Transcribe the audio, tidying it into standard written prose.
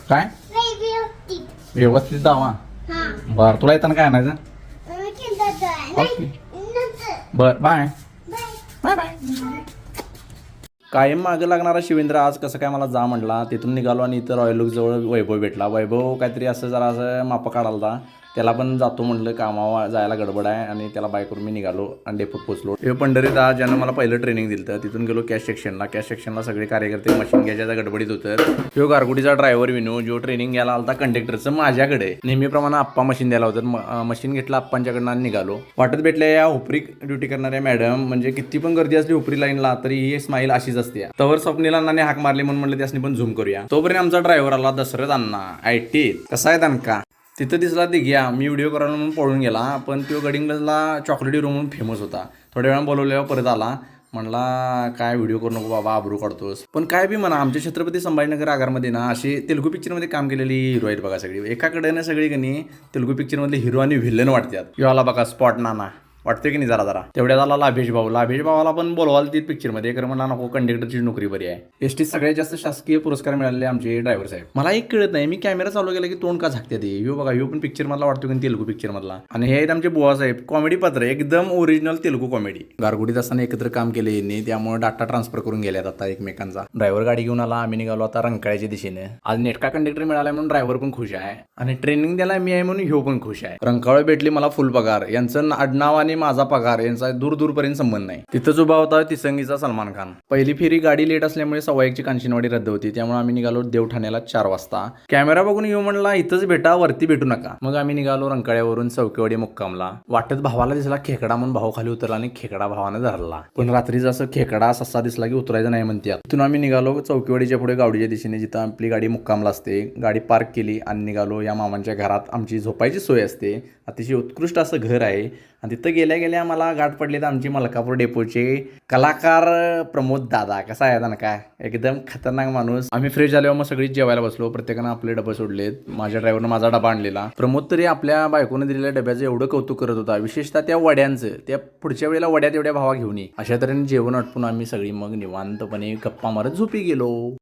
काय व्यवस्थित जावा. बर तुला येताना काय आणायचं? ओके बर बाय बाय बाय. कायम मागं लागणारा शिवेंद्र आज कसं काय मला जा म्हटला. तिथून निघालो आणि इथं रॉयल लुक जवळ वैभव भेटला. वैभव काहीतरी असं जरा असं मापं काढायला होता. त्याला पण जातो म्हटलं, कामावर जायला गडबड आहे आणि त्याला बाईकवरून मी निघालो आणि डेपोत पोचलो. हे पंढरीत आज ज्यानं मला पहिलं ट्रेनिंग दिलं होतं. तिथून गेलो कॅश सेक्शनला सगळे कार्यकर्ते मशीन घ्यायच्या गडबडीत होतं. ह्यो गारगुडीचा ड्रायव्हर विनू जो ट्रेनिंग घ्यायला आलता कंडक्टरचं माझ्याकडे. नेहमीप्रमाणे आप्पा मशीन द्यायला होतं. मशीन घेतलं आप्पांच्याकडनं आणि निघालो. वाटत भेटल्या या हुपरी ड्युटी करणाऱ्या मॅडम. म्हणजे किती पण गर्दी असली हुपरी लाईनला तरी ही स्माईल अशीच असते. तवर स्वप्नील अण्णाने हाक मारली म्हणून म्हणलं त्यासनी पण झूम करूया. तोपर्यंत आमचा ड्रायव्हर आला दशरथ अण्णा IT. कसा आहे दणका. तिथं दिसला ते घ्या. मी व्हिडिओ करायला म्हणून पळून गेला. पण तो गडिंग्लजला चॉकलेट हिरो म्हणून फेमस होता. थोड्या वेळा बोलवल्यावर परत आला. म्हणला काय व्हिडिओ करू नको बाबा, आबरू काढतोस. पण काय बी म्हणा, आमच्या छत्रपती संभाजीनगर आगारमध्ये ना अशी तेलुगू पिक्चरमध्ये काम केलेली हिरो आहेत बघा सगळी. एकाकडे ना सगळी कनी तेलुगू पिक्चरमधले हिरो आणि व्हिलन वाटतात. किंवा आला बघा स्पॉट नाना वाटतोय की नाही जरा. तेवढ्या झाला लाभेश भावाला पण बोलवाल ती पिक्चरमध्ये. खरं म्हणला नको, कंडक्टरची नोकरी बरी आहे. एसटीत सगळ्यात जास्त शासकीय पुरस्कार मिळाले आमचे ड्रायव्हर साहेब. मला एक कळत नाही, मी कॅमेरा चालू केला की तोंड का झाकते ते. ह्यो बघा, ह्यो पण पिक्चर मधला वाटतो की तेलुगू पिक्चर मधला. आणि हे आहेत आमचे बुवा साहेब. कॉमेडी पात्र एकदम ओरिजिनल तेलुगू कॉमेडी. गारगुडीत असताना एकत्र काम केले यांनी, त्यामुळे डाटा ट्रान्सफर करून गेल्यात आता एकमेकांचा. ड्रायव्हर गाडी घेऊन आला, आम्ही निघालो आता रंकाळ्याच्या दिशेने. आज नेटका कंडक्टर मिळाला म्हणून ड्रायव्हर पण खुश आहे आणि ट्रेनिंग द्यायला मी आहे म्हणून ह्यो पण खुश आहे. रंकाळे भेटली मला फुल पगार. यांचं आडनाव आणि माझा पगार यांचा दूरपर्यंत संबंध नाही. तिथंच उभा होता तिसंगीचा सलमान खान. पहिली फेरी गाडी लेट असल्यामुळे 1:15ची कांचनवाडी रद्द होती. त्यामुळे आम्ही निघालो देवठाण्याला 4 वाजता. कॅमेरा बघून येऊ म्हणला, इथंच भेटा, वरती भेटू नका. मग आम्ही निघालो रंकाळ्यावरून चौकीवाडी मुक्कामला. वाटत भावाला दिसला खेकडा म्हणून भाऊ खाली उतरला आणि खेकडा भावानं धरला. पण रात्रीच असं खेकडा ससा दिसला की उतरायचं नाही म्हणतात. तिथून आम्ही निघालो चौकीवाडीच्या पुढे गावडीच्या दिशेने, जिथं आपली गाडी मुक्कामला असते. गाडी पार्क केली आणि निघालो. या मामांच्या घरात आमची झोपायची सोय असते. अतिशय उत्कृष्ट असं घर आहे. आणि तिथं गेल्या गेल्या मला गाठ पडले तर आमचे मलकापूर डेपोचे कलाकार प्रमोद दादा. कसा आहे ना काय, एकदम खतरनाक माणूस. आम्ही फ्रेश झाल्यावर मग सगळी जेवायला बसलो. प्रत्येकानं आपले डबे सोडलेत. माझ्या ड्रायव्हरनं माझा डबा आणलेला. प्रमोद तरी आपल्या बायकोने दिलेल्या डब्याचं एवढं कौतुक करत होता, विशेषतः त्या वड्यांचं. त्या पुढच्या वेळेला वड्या तेवढ्या भावा घेऊन ये. अशा तऱ्हेने जेवण आटपून आम्ही सगळी मग निवांतपणे गप्पा मारत झोपी गेलो.